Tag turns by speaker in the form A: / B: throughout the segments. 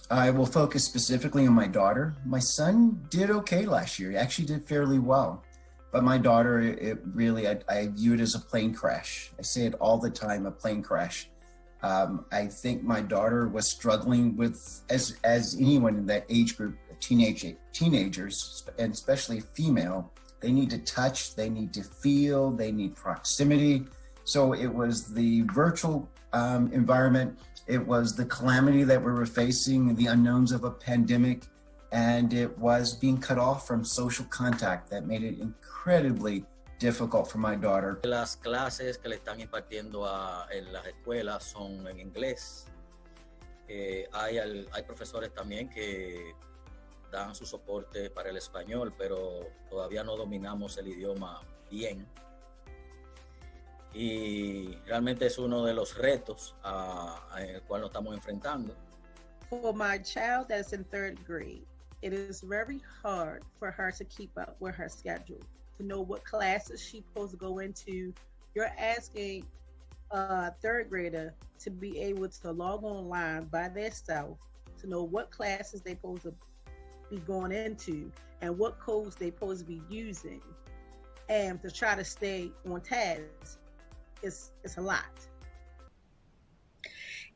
A: I will focus specifically on my daughter. My son did okay last year. He actually did fairly well. But my daughter, it really, I view it as a plane crash. I say it all the time, a plane crash. I think my daughter was struggling with, as anyone in that age group, teenagers, and especially female, they need to touch, they need to feel, they need proximity. So it was the virtual environment, it was the calamity that we were facing, the unknowns of a pandemic, and it was being cut off from social contact that made it incredibly difficult for my daughter.
B: Las clases que le están impartiendo en las escuelas son en inglés. Hay profesores también que dan su soporte para el español, pero todavía no dominamos el idioma bien. Y realmente es uno de los retos en el cual nos estamos enfrentando.
C: For my child that's in 3rd grade, it is very hard for her to keep up with her schedule, to know what classes she's supposed to go into. You're asking a 3rd grader to be able to log online by themselves, to know what classes they're supposed to be going into and what codes they're supposed to be using, and to try to stay on task. It's a lot.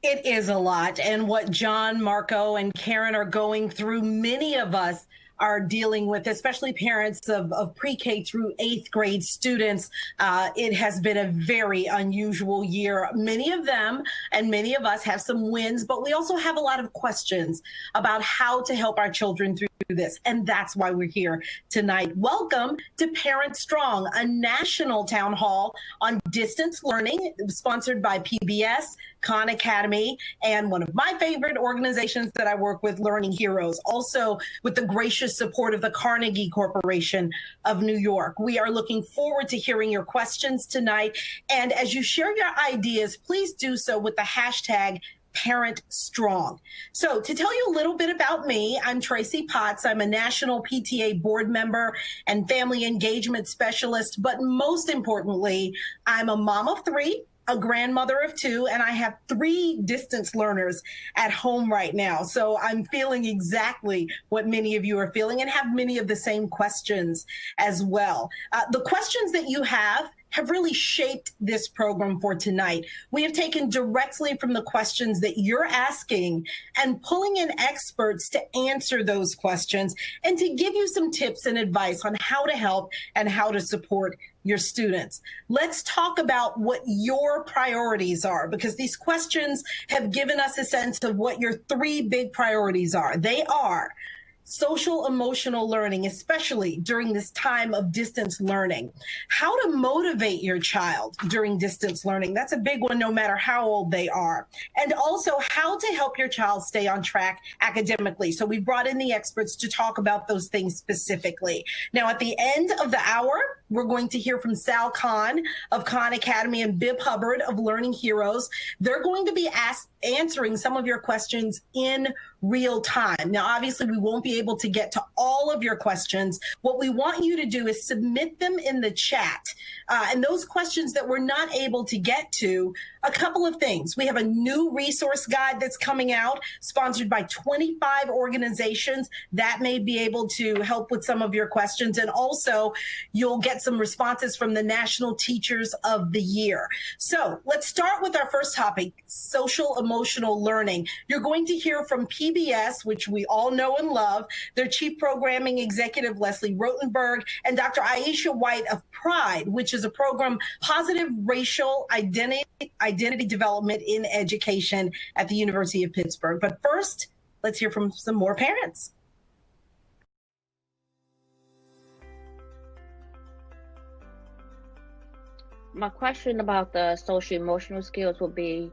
D: It is a lot. And what John, Marco, and Karen are going through, many of us are dealing with, especially parents of pre-K through 8th grade students. It has been a very unusual year. Many of them and many of us have some wins, but we also have a lot of questions about how to help our children through this. And that's why we're here tonight. Welcome to Parent Strong, a national town hall on distance learning sponsored by PBS, Khan Academy, and one of my favorite organizations that I work with, Learning Heroes, also with the gracious support of the Carnegie Corporation of New York. We are looking forward to hearing your questions tonight. And as you share your ideas, please do so with the hashtag Parent Strong. So to tell you a little bit about me, I'm Tracy Potts. I'm a national PTA board member and family engagement specialist, but most importantly, I'm a mom of 3, a grandmother of 2, and I have 3 distance learners at home right now. So I'm feeling exactly what many of you are feeling and have many of the same questions as well. The questions that you have really shaped this program for tonight. We have taken directly from the questions that you're asking and pulling in experts to answer those questions and to give you some tips and advice on how to help and how to support your students. Let's talk about what your priorities are, because these questions have given us a sense of what your 3 big priorities are. They are social emotional learning, especially during this time of distance learning. How to motivate your child during distance learning. That's a big one, no matter how old they are. And also how to help your child stay on track academically. So we brought in the experts to talk about those things specifically. Now, at the end of the hour, we're going to hear from Sal Khan of Khan Academy and Bib Hubbard of Learning Heroes. They're going to be answering some of your questions in real time. Now, obviously, we won't be able to get to all of your questions. What we want you to do is submit them in the chat. And those questions that we're not able to get to, a couple of things. We have a new resource guide that's coming out, sponsored by 25 organizations that may be able to help with some of your questions. And also, you'll get some responses from the National Teachers of the Year. So let's start with our first topic, social emotional learning. You're going to hear from PBS, which we all know and love, their Chief Programming Executive, Leslie Rotenberg, and Dr. Aisha White of PRIDE, which is a program, Positive Racial Identity Development in Education at the University of Pittsburgh. But first, let's hear from some more parents.
E: My question about the social emotional skills would be,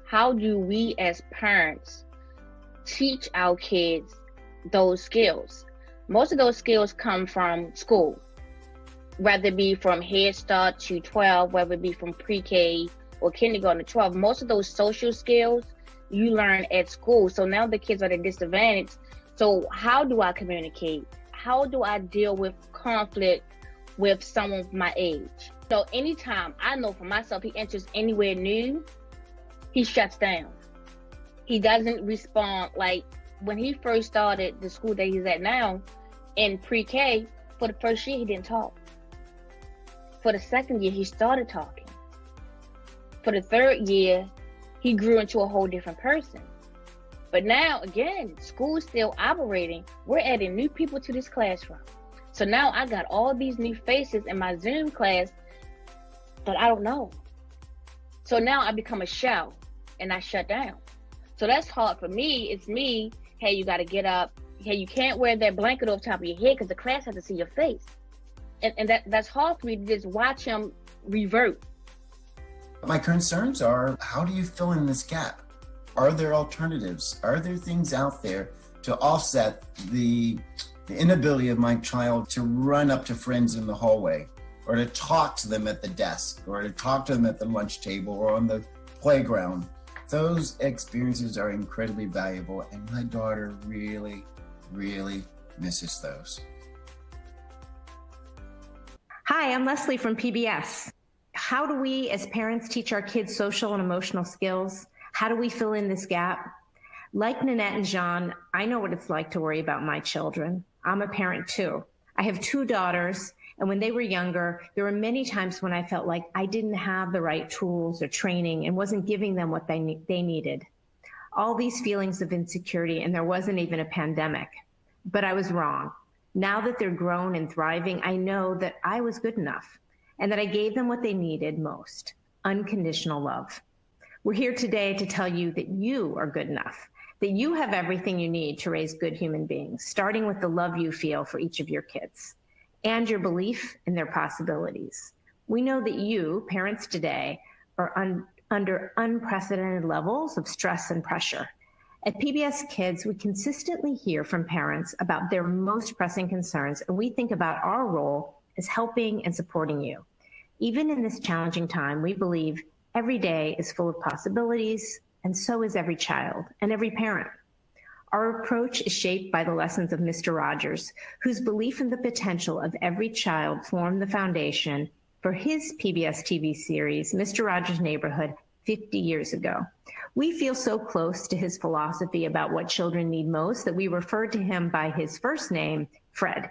E: how do we as parents teach our kids those skills? Most of those skills come from school, whether it be from Head Start to 12, whether it be from pre-K or kindergarten to 12. Most of those social skills you learn at school. So now the kids are at a disadvantage. So how do I communicate? How do I deal with conflict with someone my age? So anytime I know for myself he enters anywhere new, he shuts down. he doesn't respond. Like when he first started the school that he's at now in pre-K, for the first year he didn't talk. For the second year he started talking. For the third year he grew into a whole different person. But now again, school's still operating. We're adding new people to this classroom. So now I got all these new faces in my Zoom class that I don't know. So now I become a shell and I shut down. So that's hard for me. It's me, hey, you got to get up. Hey, you can't wear that blanket over top of your head because the class has to see your face. And that's hard for me to just watch him revert.
A: My concerns are, how do you fill in this gap? Are there alternatives? Are there things out there to offset the inability of my child to run up to friends in the hallway, or to talk to them at the desk, or to talk to them at the lunch table or on the playground? Those experiences are incredibly valuable, and my daughter really, really misses those.
F: Hi, I'm Leslie from PBS. How do we as parents teach our kids social and emotional skills? How do we fill in this gap? Like Nanette and Jean, I know what it's like to worry about my children. I'm a parent too. I have 2 daughters, and when they were younger, there were many times when I felt like I didn't have the right tools or training and wasn't giving them what they needed. All these feelings of insecurity, and there wasn't even a pandemic. But I was wrong. Now that they're grown and thriving, I know that I was good enough and that I gave them what they needed most, unconditional love. We're here today to tell you that you are good enough, that you have everything you need to raise good human beings, starting with the love you feel for each of your kids and your belief in their possibilities. We know that you, parents today, are under unprecedented levels of stress and pressure. At PBS Kids, we consistently hear from parents about their most pressing concerns, and we think about our role as helping and supporting you. Even in this challenging time, we believe every day is full of possibilities, and so is every child and every parent. Our approach is shaped by the lessons of Mr. Rogers, whose belief in the potential of every child formed the foundation for his PBS TV series, Mr. Rogers' Neighborhood, 50 years ago. We feel so close to his philosophy about what children need most that we refer to him by his first name, Fred.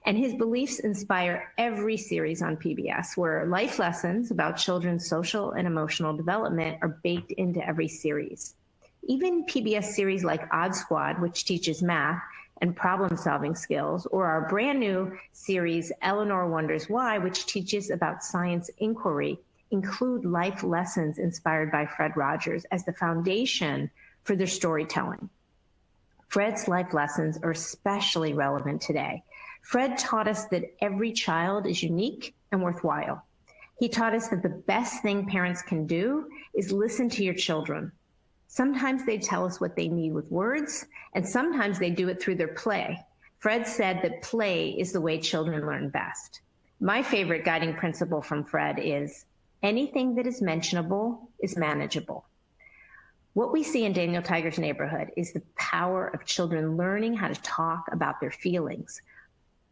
F: And his beliefs inspire every series on PBS, where life lessons about children's social and emotional development are baked into every series. Even PBS series like Odd Squad, which teaches math and problem-solving skills, or our brand new series, Eleanor Wonders Why, which teaches about science inquiry, include life lessons inspired by Fred Rogers as the foundation for their storytelling. Fred's life lessons are especially relevant today. Fred taught us that every child is unique and worthwhile. He taught us that the best thing parents can do is listen to your children. Sometimes they tell us what they need with words, and sometimes they do it through their play. Fred said that play is the way children learn best. My favorite guiding principle from Fred is, anything that is mentionable is manageable. What we see in Daniel Tiger's Neighborhood is the power of children learning how to talk about their feelings.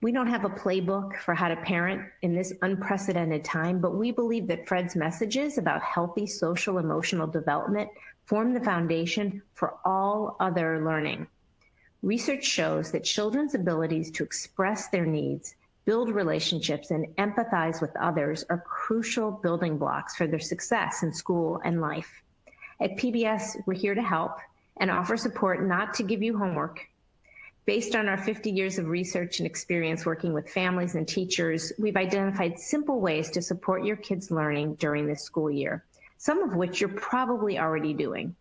F: We don't have a playbook for how to parent in this unprecedented time, but we believe that Fred's messages about healthy social emotional development form the foundation for all other learning. Research shows that children's abilities to express their needs, build relationships, and empathize with others are crucial building blocks for their success in school and life. At PBS, we're here to help and offer support, not to give you homework. Based on our 50 years of research and experience working with families and teachers, we've identified simple ways to support your kids' learning during this school year, some of which you're probably already doing.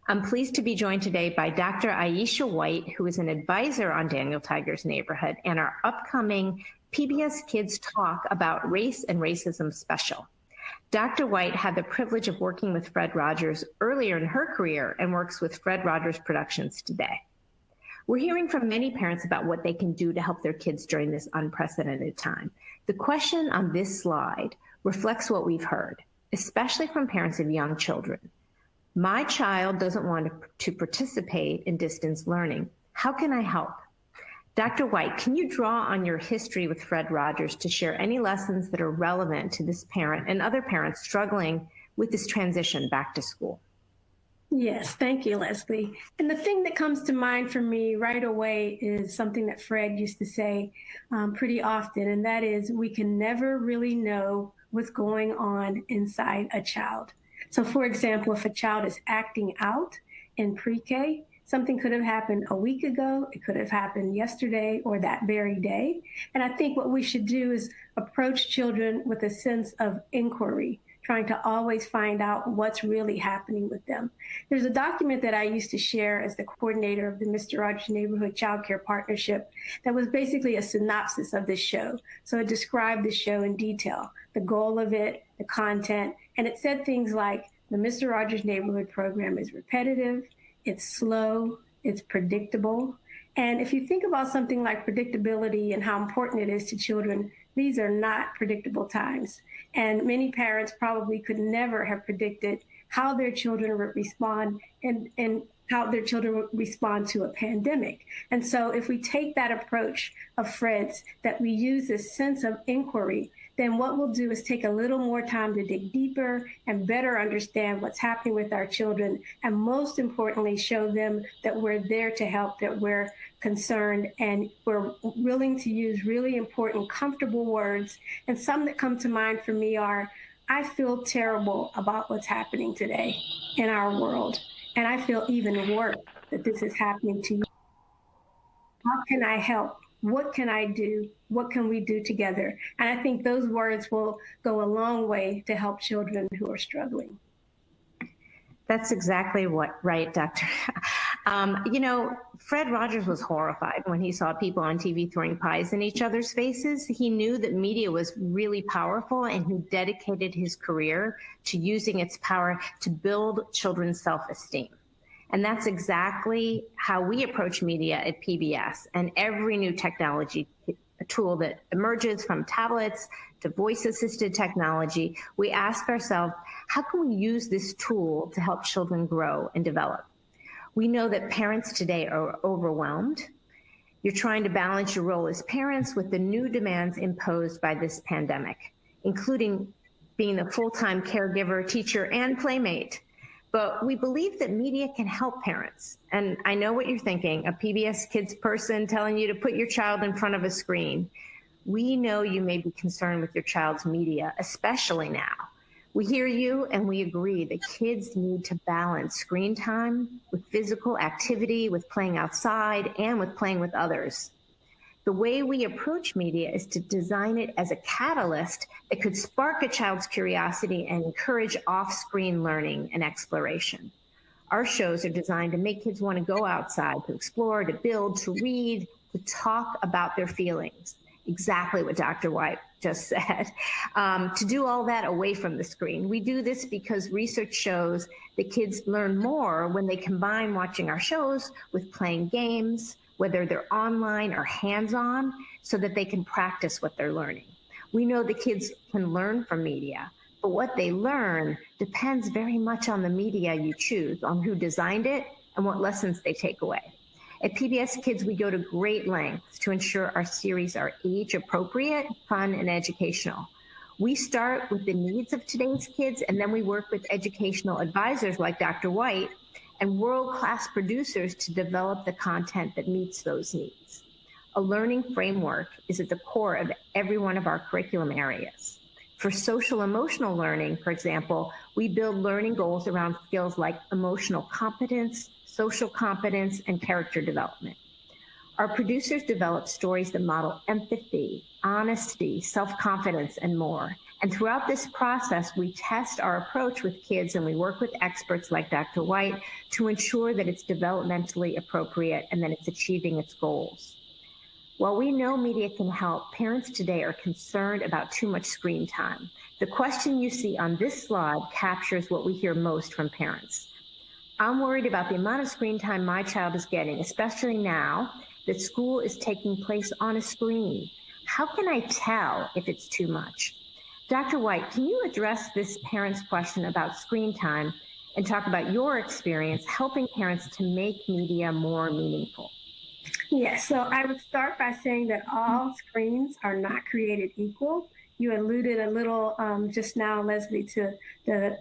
F: I'm pleased to be joined today by Dr. Aisha White, who is an advisor on Daniel Tiger's Neighborhood and our upcoming PBS Kids Talk about Race and Racism special. Dr. White had the privilege of working with Fred Rogers earlier in her career and works with Fred Rogers Productions today. We're hearing from many parents about what they can do to help their kids during this unprecedented time. The question on this slide reflects what we've heard, especially from parents of young children. My child doesn't want to participate in distance learning. How can I help? Dr. White, can you draw on your history with Fred Rogers to share any lessons that are relevant to this parent and other parents struggling with this transition back to school?
G: Yes, thank you, Leslie. And the thing that comes to mind for me right away is something that Fred used to say pretty often, and that is we can never really know what's going on inside a child. So, for example, if a child is acting out in pre-K, something could have happened a week ago, it could have happened yesterday or that very day. And I think what we should do is approach children with a sense of inquiry, trying to always find out what's really happening with them. There's a document that I used to share as the coordinator of the Mr. Rogers Neighborhood Child Care Partnership that was basically a synopsis of this show. So it described the show in detail, the goal of it, the content, and it said things like the Mr. Rogers Neighborhood program is repetitive, it's slow, it's predictable. And if you think about something like predictability and how important it is to children, these are not predictable times. And many parents probably could never have predicted how their children would respond and how their children would respond to a pandemic. And so if we take that approach of Fred's, that we use this sense of inquiry, then what we'll do is take a little more time to dig deeper and better understand what's happening with our children. And most importantly, show them that we're there to help, that we're concerned, and we're willing to use really important, comfortable words. And some that come to mind for me are, I feel terrible about what's happening today in our world. And I feel even worse that this is happening to you. How can I help? What can I do? What can we do together? And I think those words will go a long way to help children who are struggling.
F: That's exactly right, Doctor. Fred Rogers was horrified when he saw people on TV throwing pies in each other's faces. He knew that media was really powerful, and he dedicated his career to using its power to build children's self-esteem. And that's exactly how we approach media at PBS. And every new technology tool that emerges, from tablets to voice-assisted technology, we ask ourselves, how can we use this tool to help children grow and develop? We know that parents today are overwhelmed. You're trying to balance your role as parents with the new demands imposed by this pandemic, including being a full-time caregiver, teacher, and playmate. But we believe that media can help parents. And I know what you're thinking, a PBS Kids person telling you to put your child in front of a screen. We know you may be concerned with your child's media, especially now. We hear you, and we agree that kids need to balance screen time with physical activity, with playing outside, and with playing with others. The way we approach media is to design it as a catalyst that could spark a child's curiosity and encourage off-screen learning and exploration. Our shows are designed to make kids want to go outside, to explore, to build, to read, to talk about their feelings. Exactly what Dr. White just said, to do all that away from the screen. We do this because research shows that kids learn more when they combine watching our shows with playing games, whether they're online or hands-on, so that they can practice what they're learning. We know the kids can learn from media, but what they learn depends very much on the media you choose, on who designed it and what lessons they take away. At PBS Kids, we go to great lengths to ensure our series are age-appropriate, fun, and educational. We start with the needs of today's kids, and then we work with educational advisors like Dr. White and world-class producers to develop the content that meets those needs. A learning framework is at the core of every one of our curriculum areas. For social emotional learning, for example, we build learning goals around skills like emotional competence, social competence, and character development. Our producers develop stories that model empathy, honesty, self-confidence, and more. And throughout this process, we test our approach with kids, and we work with experts like Dr. White to ensure that it's developmentally appropriate and that it's achieving its goals. While we know media can help, parents today are concerned about too much screen time. The question you see on this slide captures what we hear most from parents. I'm worried about the amount of screen time my child is getting, especially now that school is taking place on a screen. How can I tell if it's too much? Dr. White, can you address this parent's question about screen time and talk about your experience helping parents to make media more meaningful?
G: Yes, so I would start by saying that all screens are not created equal. You alluded a little just now, Leslie, to the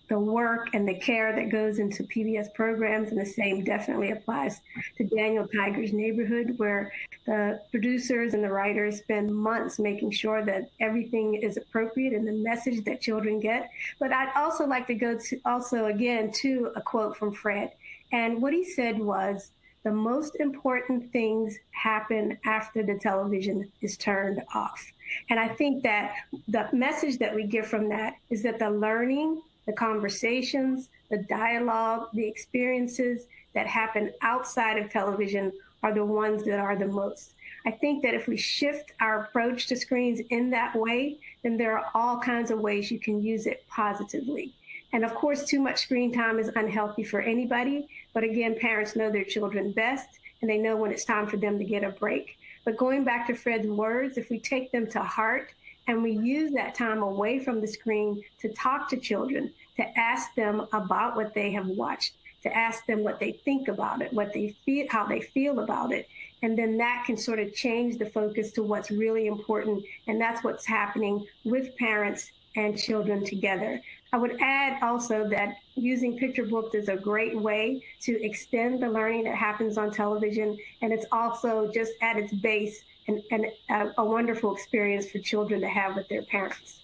G: the work and the care that goes into PBS programs, and the same definitely applies to Daniel Tiger's Neighborhood, where the producers and the writers spend months making sure that everything is appropriate in the message that children get. But I'd also like to go to also again to a quote from Fred. And what he said was, the most important things happen after the television is turned off. And I think that the message that we get from that is that the learning, the conversations, the dialogue, the experiences that happen outside of television are the ones that are the most. I think that if we shift our approach to screens in that way, then there are all kinds of ways you can use it positively. And of course, too much screen time is unhealthy for anybody. But again, parents know their children best, and they know when it's time for them to get a break. But going back to Fred's words, if we take them to heart and we use that time away from the screen to talk to children, to ask them about what they have watched, to ask them what they think about it, what they feel, how they feel about it. And then that can sort of change the focus to what's really important. And that's what's happening with parents and children together. I would add also that using picture books is a great way to extend the learning that happens on television. And it's also just at its base and a wonderful experience for children to have with their parents.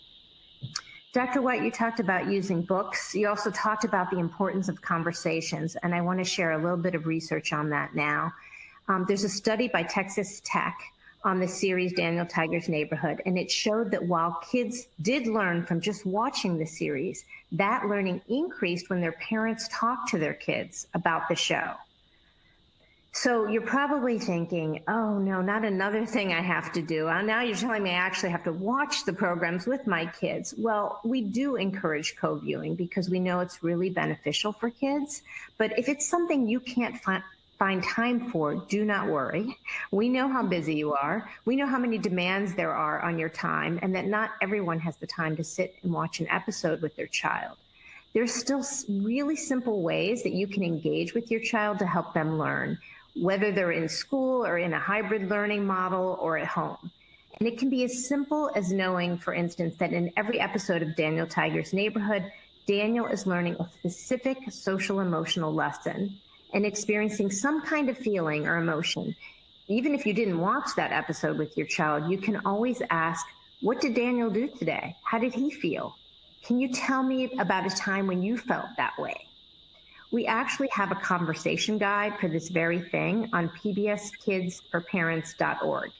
F: Dr. White, you talked about using books. You also talked about the importance of conversations, and I want to share a little bit of research on that now. There's a study by Texas Tech on the series Daniel Tiger's Neighborhood, and it showed that while kids did learn from just watching the series, that learning increased when their parents talked to their kids about the show. So you're probably thinking, oh no, not another thing I have to do. Now you're telling me I actually have to watch the programs with my kids. Well, we do encourage co-viewing because we know it's really beneficial for kids. But if it's something you can't find time for, do not worry. We know how busy you are. We know how many demands there are on your time, and that not everyone has the time to sit and watch an episode with their child. There's still really simple ways that you can engage with your child to help them learn, whether they're in school or in a hybrid learning model or at home. And it can be as simple as knowing, for instance, that in every episode of Daniel Tiger's Neighborhood, Daniel is learning a specific social emotional lesson and experiencing some kind of feeling or emotion. Even if you didn't watch that episode with your child, you can always ask, what did Daniel do today? How did he feel? Can you tell me about a time when you felt that way? We actually have a conversation guide for this very thing on pbskidsforparents.org.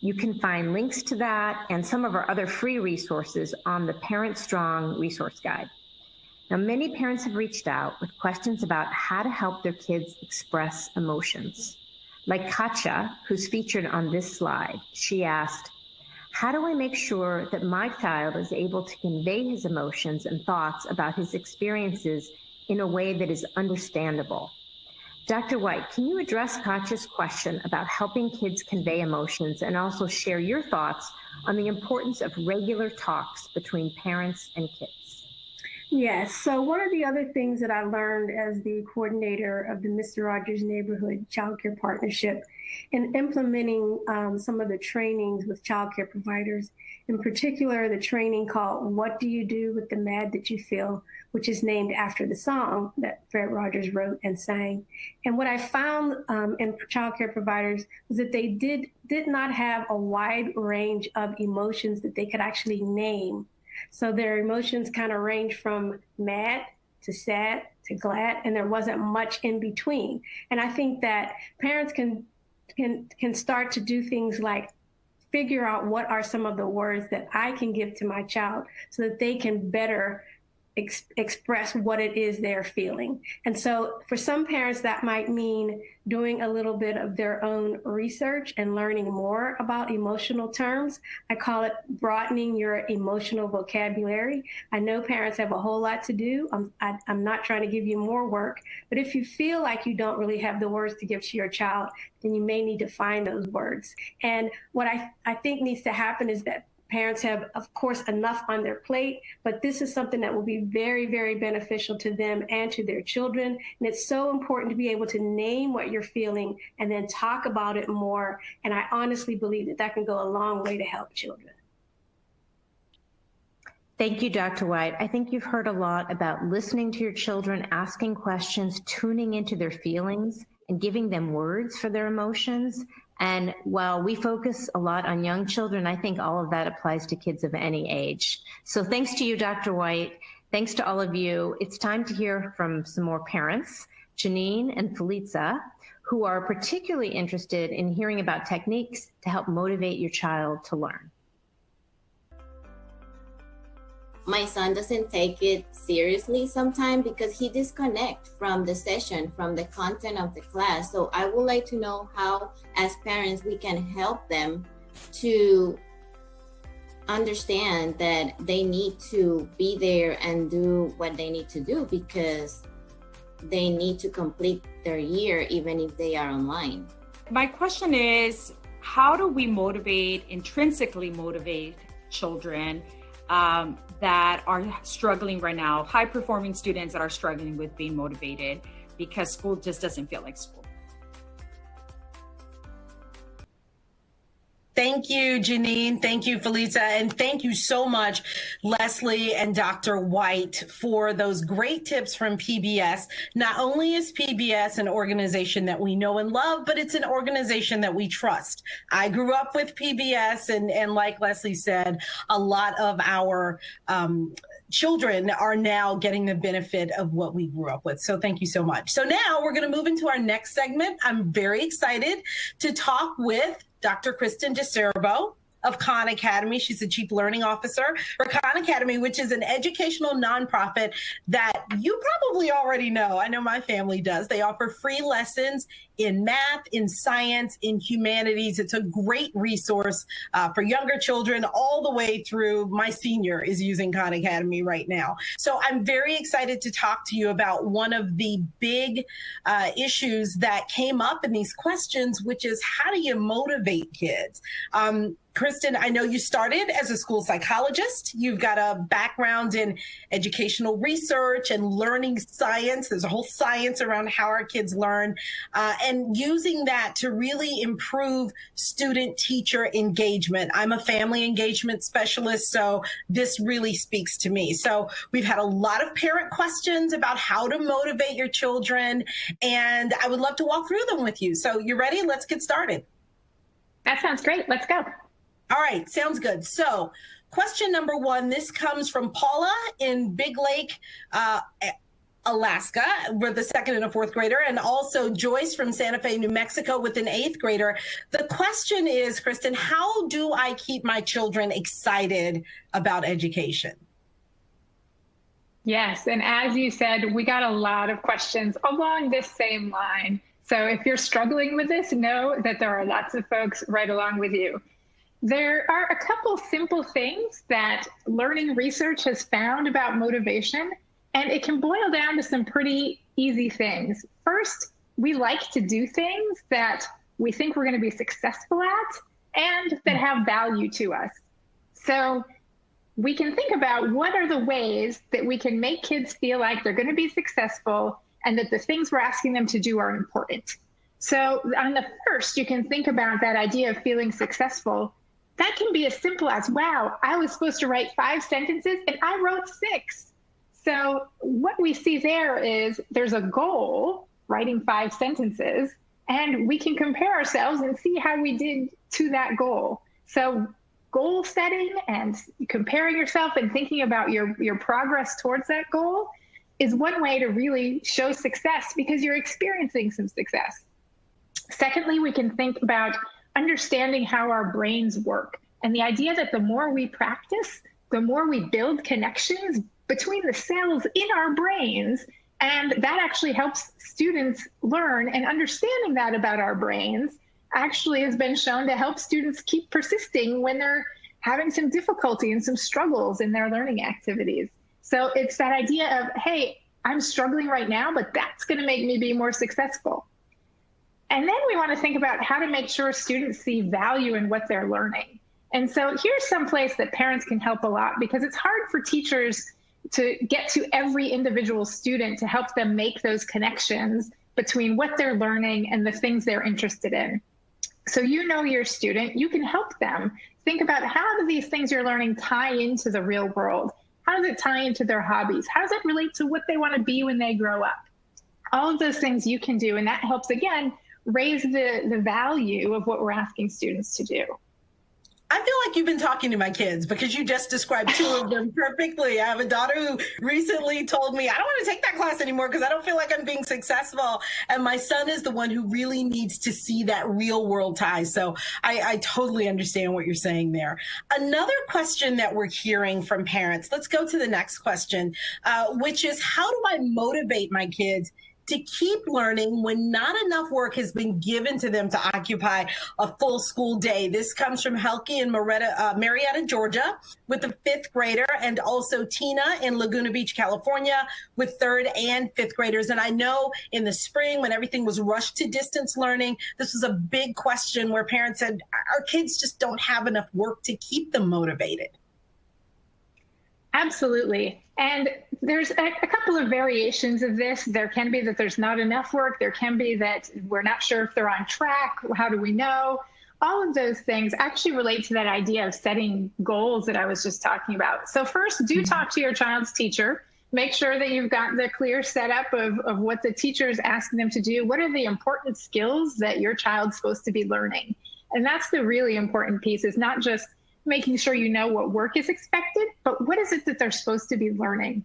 F: You can find links to that and some of our other free resources on the Parent Strong resource guide. Now, many parents have reached out with questions about how to help their kids express emotions. Like Katja, who's featured on this slide, she asked, how do I make sure that my child is able to convey his emotions and thoughts about his experiences in a way that is understandable? Dr. White, can you address Katja's question about helping kids convey emotions and also share your thoughts on the importance of regular talks between parents and kids?
G: Yes. So one of the other things that I learned as the coordinator of the Mr. Rogers Neighborhood Child Care Partnership in implementing some of the trainings with child care providers, in particular, the training called What Do You Do with the Mad That You Feel, which is named after the song that Fred Rogers wrote and sang. And what I found in child care providers was that they did not have a wide range of emotions that they could actually name. So their emotions kind of range from mad to sad to glad, and there wasn't much in between. And I think that parents can start to do things like figure out what are some of the words that I can give to my child so that they can better express what it is they're feeling. And so for some parents, that might mean doing a little bit of their own research and learning more about emotional terms. I call it broadening your emotional vocabulary. I know parents have a whole lot to do. I'm not trying to give you more work, but if you feel like you don't really have the words to give to your child, then you may need to find those words. And what I think needs to happen is that parents have, of course, enough on their plate, but this is something that will be very, very beneficial to them and to their children. And it's so important to be able to name what you're feeling and then talk about it more. And I honestly believe that that can go a long way to help children.
F: Thank you, Dr. White. I think you've heard a lot about listening to your children, asking questions, tuning into their feelings, and giving them words for their emotions. And while we focus a lot on young children, I think all of that applies to kids of any age. So thanks to you, Dr. White. Thanks to all of you. It's time to hear from some more parents, Janine and Felicia, who are particularly interested in hearing about techniques to help motivate your child to learn.
H: My son doesn't take it seriously sometimes because he disconnects from the session, from the content of the class. So I would like to know how, as parents, we can help them to understand that they need to be there and do what they need to do because they need to complete their year even if they are online.
I: My question is, how do we intrinsically motivate children that are struggling right now, high-performing students that are struggling with being motivated because school just doesn't feel like school?
D: Thank you, Janine. Thank you, Felicia. And thank you so much, Leslie and Dr. White, for those great tips from PBS. Not only is PBS an organization that we know and love, but it's an organization that we trust. I grew up with PBS, and like Leslie said, a lot of our children are now getting the benefit of what we grew up with. So thank you so much. So now we're going to move into our next segment. I'm very excited to talk with Dr. Kristen DeCerbo of Khan Academy. She's the Chief Learning Officer for Khan Academy, which is an educational nonprofit that you probably already know. I know my family does. They offer free lessons in math, in science, in humanities. It's a great resource for younger children all the way through. My senior is using Khan Academy right now. So I'm very excited to talk to you about one of the big issues that came up in these questions, which is how do you motivate kids? Kristen, I know you started as a school psychologist. You've got a background in educational research and learning science. There's a whole science around how our kids learn, and using that to really improve student-teacher engagement. I'm a family engagement specialist, so this really speaks to me. So we've had a lot of parent questions about how to motivate your children, and I would love to walk through them with you. So you ready? Let's get started.
J: That sounds great. Let's go.
D: All right, sounds good. So question number one, this comes from Paula in Big Lake, Alaska, with a second and a fourth grader, and also Joyce from Santa Fe, New Mexico, with an eighth grader. The question is, Kristen, how do I keep my children excited about education?
J: Yes, and as you said, we got a lot of questions along this same line. So if you're struggling with this, know that there are lots of folks right along with you. There are a couple simple things that learning research has found about motivation, and it can boil down to some pretty easy things. First, we like to do things that we think we're going to be successful at and that have value to us. So we can think about what are the ways that we can make kids feel like they're going to be successful and that the things we're asking them to do are important. So on the first, you can think about that idea of feeling successful. That can be as simple as, wow, I was supposed to write 5 sentences and I wrote 6. So what we see there is there's a goal, writing 5 sentences, and we can compare ourselves and see how we did to that goal. So goal setting and comparing yourself and thinking about your progress towards that goal is one way to really show success because you're experiencing some success. Secondly, we can think about understanding how our brains work and the idea that the more we practice, the more we build connections between the cells in our brains, and that actually helps students learn. And understanding that about our brains actually has been shown to help students keep persisting when they're having some difficulty and some struggles in their learning activities. So it's that idea of, hey, I'm struggling right now, but that's going to make me be more successful. And then we want to think about how to make sure students see value in what they're learning. And so here's some place that parents can help a lot, because it's hard for teachers to get to every individual student to help them make those connections between what they're learning and the things they're interested in. So you know your student, you can help them think about how do these things you're learning tie into the real world? How does it tie into their hobbies? How does it relate to what they want to be when they grow up? All of those things you can do, and that helps, again, raise the value of what we're asking students to do.
D: I feel like you've been talking to my kids because you just described two of them perfectly. I have a daughter who recently told me, I don't want to take that class anymore because I don't feel like I'm being successful. And my son is the one who really needs to see that real world tie. So I totally understand what you're saying there. Another question that we're hearing from parents, let's go to the next question, which is, how do I motivate my kids to keep learning when not enough work has been given to them to occupy a full school day? This comes from Helke in Marietta, Georgia, with a 5th grader, and also Tina in Laguna Beach, California, with 3rd and 5th graders. And I know in the spring, when everything was rushed to distance learning, this was a big question where parents said, our kids just don't have enough work to keep them motivated.
J: Absolutely. And there's a couple of variations of this. There can be that there's not enough work. There can be that we're not sure if they're on track. How do we know? All of those things actually relate to that idea of setting goals that I was just talking about. So first, do talk to your child's teacher. Make sure that you've got the clear setup of what the teacher is asking them to do. What are the important skills that your child's supposed to be learning? And that's the really important piece, is not just making sure you know what work is expected, but what is it that they're supposed to be learning?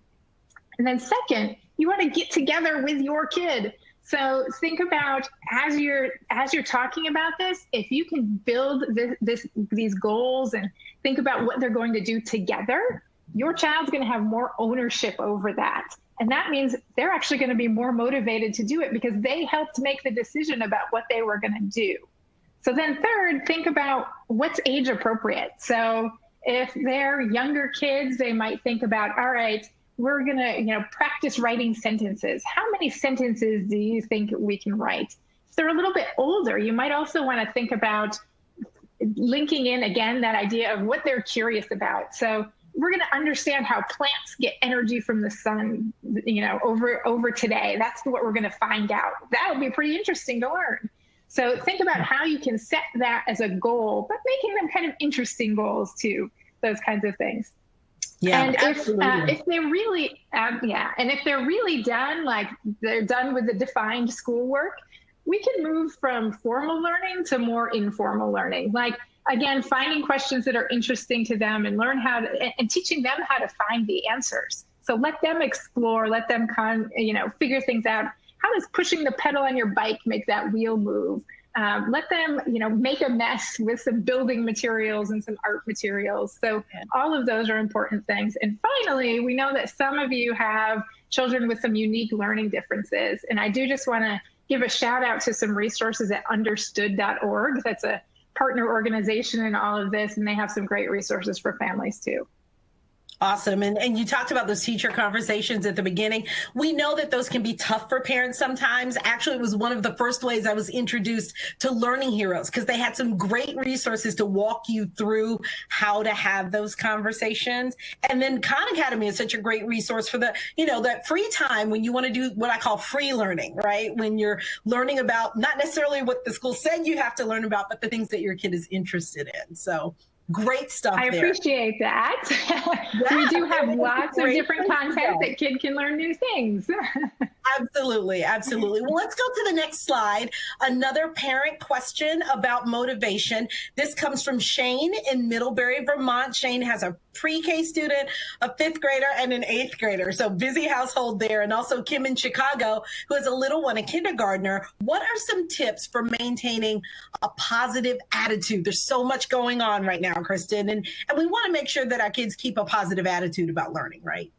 J: And then second, you want to get together with your kid. So think about, as you're talking about this, if you can build these goals and think about what they're going to do together, your child's going to have more ownership over that. And that means they're actually going to be more motivated to do it because they helped make the decision about what they were going to do. So then third, think about what's age appropriate. So if they're younger kids, they might think about, all right, we're going to, practice writing sentences. How many sentences do you think we can write? If they're a little bit older, you might also want to think about linking in, again, that idea of what they're curious about. So we're going to understand how plants get energy from the sun, over today. That's what we're going to find out. That'll be pretty interesting to learn. So think about how you can set that as a goal, but making them kind of interesting goals too, those kinds of things.
D: Yeah,
J: and
D: absolutely.
J: if they're really, and if they're really done, like they're done with the defined schoolwork, we can move from formal learning to more informal learning. Like, again, finding questions that are interesting to them and and teaching them how to find the answers. So let them explore, let them figure things out. How does pushing the pedal on your bike make that wheel move? Let them, make a mess with some building materials and some art materials. So all of those are important things. And finally, we know that some of you have children with some unique learning differences. And I do just want to give a shout out to some resources at understood.org. That's a partner organization in all of this, and they have some great resources for families too.
D: Awesome. And you talked about those teacher conversations at the beginning. We know that those can be tough for parents sometimes. Actually, it was one of the first ways I was introduced to Learning Heroes, because they had some great resources to walk you through how to have those conversations. And then Khan Academy is such a great resource for the, that free time when you want to do what I call free learning, right? When you're learning about not necessarily what the school said you have to learn about, but the things that your kid is interested in. So great stuff there.
J: I appreciate that.
D: Yeah,
J: we do have lots of different content that kids can learn new things.
D: Absolutely. Absolutely. Well, let's go to the next slide. Another parent question about motivation. This comes from Shane in Middlebury, Vermont. Shane has a pre-K student, a 5th grader, and an 8th grader. So busy household there. And also Kim in Chicago, who has a little one, a kindergartner. What are some tips for maintaining a positive attitude? There's so much going on right now, Kristen, and we want to make sure that our kids keep a positive attitude about learning, right?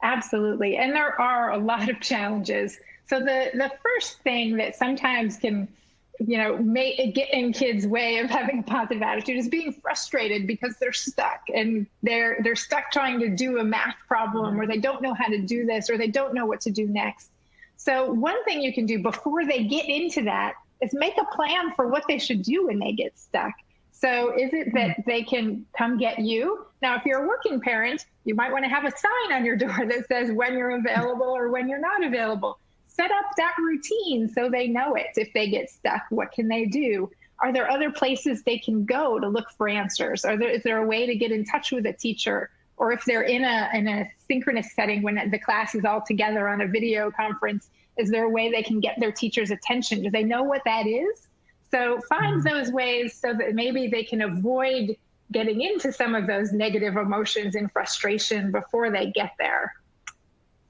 J: Absolutely. And there are a lot of challenges. So the first thing that sometimes can, get in kids' way of having a positive attitude is being frustrated because they're stuck and they're stuck trying to do a math problem, or they don't know how to do this, or they don't know what to do next. So one thing you can do before they get into that is make a plan for what they should do when they get stuck. So is it that they can come get you? Now, if you're a working parent, you might want to have a sign on your door that says when you're available or when you're not available. Set up that routine so they know it. If they get stuck, what can they do? Are there other places they can go to look for answers? Is there a way to get in touch with a teacher or if they're in a synchronous setting when the class is all together on a video conference, is there a way they can get their teacher's attention? Do they know what that is? So find those ways so that maybe they can avoid getting into some of those negative emotions and frustration before they get there.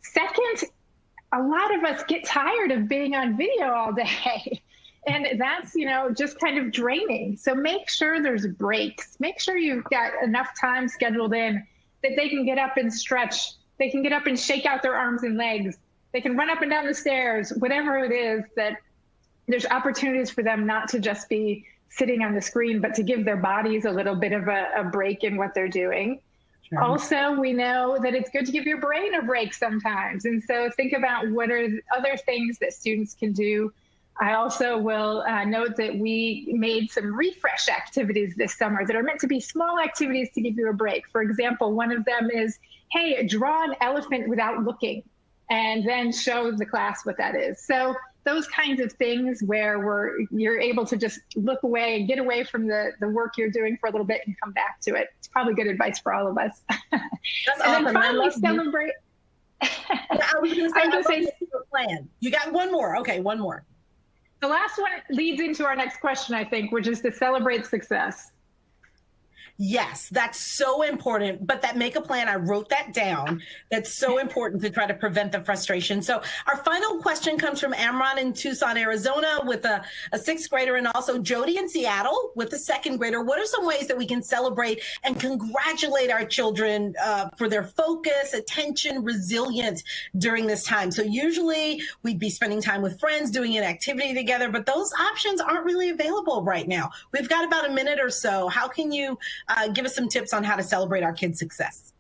J: Second, a lot of us get tired of being on video all day. And that's, just kind of draining. So make sure there's breaks. Make sure you've got enough time scheduled in that they can get up and stretch. They can get up and shake out their arms and legs. They can run up and down the stairs, whatever it is, that there's opportunities for them not to just be sitting on the screen, but to give their bodies a little bit of a break in what they're doing. Sure. Also, we know that it's good to give your brain a break sometimes. And so think about what are other things that students can do. I also will note that we made some refresh activities this summer that are meant to be small activities to give you a break. For example, one of them is, hey, draw an elephant without looking, and then show the class what that is. So those kinds of things where you're able to just look away and get away from the work you're doing for a little bit and come back to it. It's probably good advice for all of us.
D: That's
J: and
D: awesome.
J: then finally celebrate.
D: I was going to say plan. You got one more. Okay, one more.
J: The last one leads into our next question, I think, which is to celebrate success.
D: Yes, that's so important. But that make a plan, I wrote that down. That's so important to try to prevent the frustration. So our final question comes from Amron in Tucson, Arizona, with a sixth grader, and also Jody in Seattle with a second grader. What are some ways that we can celebrate and congratulate our children for their focus, attention, resilience during this time? So usually we'd be spending time with friends, doing an activity together, but those options aren't really available right now. We've got about a minute or so. How can you give us some tips on how to celebrate our kids' success?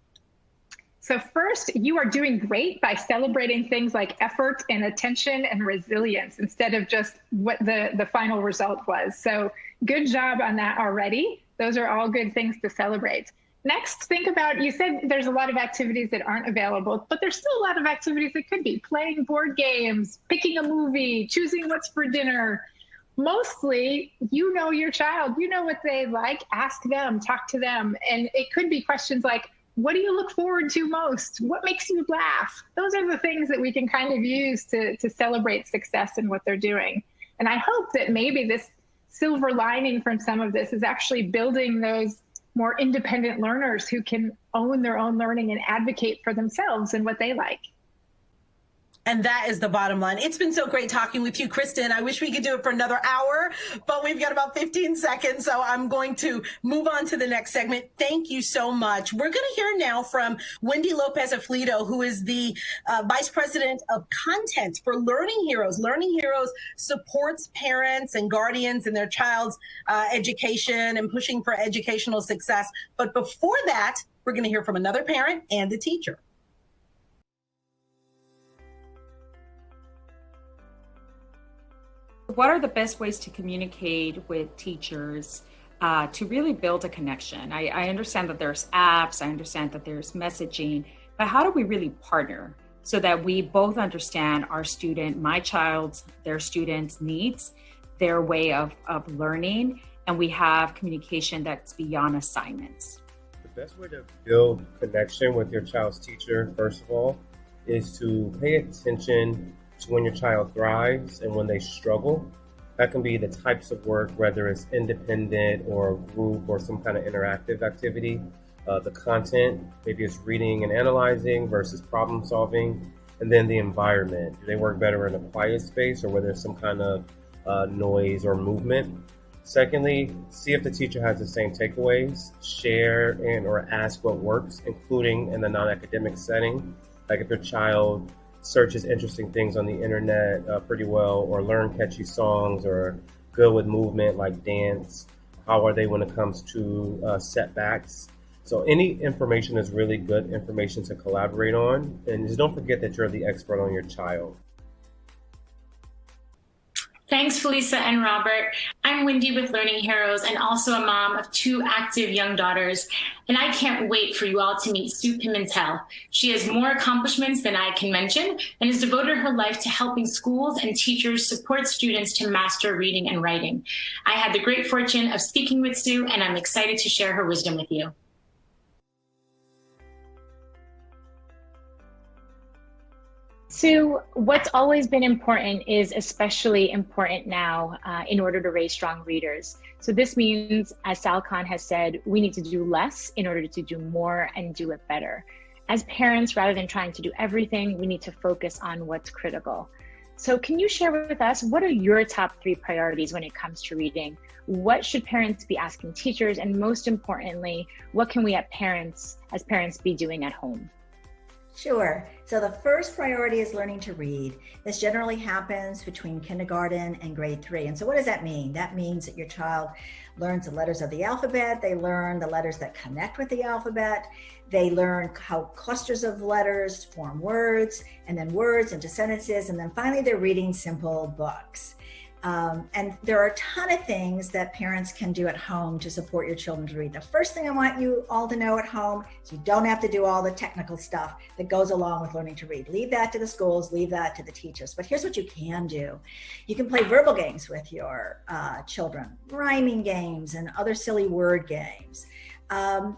J: So first, you are doing great by celebrating things like effort and attention and resilience instead of just what the final result was. So good job on that already. Those are all good things to celebrate. Next, think about, you said there's a lot of activities that aren't available, but there's still a lot of activities that could be playing board games, picking a movie, choosing what's for dinner. Mostly, you know your child, you know what they like, ask them, talk to them. And it could be questions like, what do you look forward to most? What makes you laugh? Those are the things that we can kind of use to celebrate success in what they're doing. And I hope that maybe this silver lining from some of this is actually building those more independent learners who can own their own learning and advocate for themselves and what they like.
D: And that is the bottom line. It's been so great talking with you, Kristen. I wish we could do it for another hour, but we've got about 15 seconds. So I'm going to move on to the next segment. Thank you so much. We're going to hear now from Wendy Lopez Aflito, who is the Vice President of Content for Learning Heroes. Learning Heroes supports parents and guardians in their child's education and pushing for educational success. But before that, we're going to hear from another parent and a teacher.
I: What are the best ways to communicate with teachers to really build a connection? I understand that there's apps, I understand that there's messaging, but how do we really partner so that we both understand our student, my child's, their students' needs, their way of learning, and we have communication that's beyond assignments?
K: The best way to build connection with your child's teacher, first of all, is to pay attention to when your child thrives and when they struggle. That can be the types of work, whether it's independent or group or some kind of interactive activity. The content, maybe it's reading and analyzing versus problem solving. And then the environment. Do they work better in a quiet space or whether there's some kind of noise or movement? Secondly, see if the teacher has the same takeaways. Share and or ask what works, including in the non-academic setting. Like if your child searches interesting things on the internet pretty well, or learn catchy songs, or good with movement like dance. How are they when it comes to setbacks? So any information is really good information to collaborate on. And just don't forget that you're the expert on your child.
L: Thanks, Felisa and Robert. I'm Wendy with Learning Heroes and also a mom of 2 active young daughters. And I can't wait for you all to meet Sue Pimentel. She has more accomplishments than I can mention and has devoted her life to helping schools and teachers support students to master reading and writing. I had the great fortune of speaking with Sue, and I'm excited to share her wisdom with you.
M: Sue, what's always been important is especially important now in order to raise strong readers. So this means, as Sal Khan has said, we need to do less in order to do more and do it better. As parents, rather than trying to do everything, we need to focus on what's critical. So can you share with us, what are your top 3 priorities when it comes to reading? What should parents be asking teachers? And most importantly, what can we as parents be doing at home?
N: Sure. So the first priority is learning to read. This generally happens between kindergarten and grade 3. And so what does that mean? That means that your child learns the letters of the alphabet. They learn the letters that connect with the alphabet. They learn how clusters of letters form words, and then words into sentences. And then finally, they're reading simple books. And there are a ton of things that parents can do at home to support your children to read. The first thing I want you all to know at home is you don't have to do all the technical stuff that goes along with learning to read. Leave that to the schools, leave that to the teachers. But here's what you can do. You can play verbal games with your children, rhyming games and other silly word games.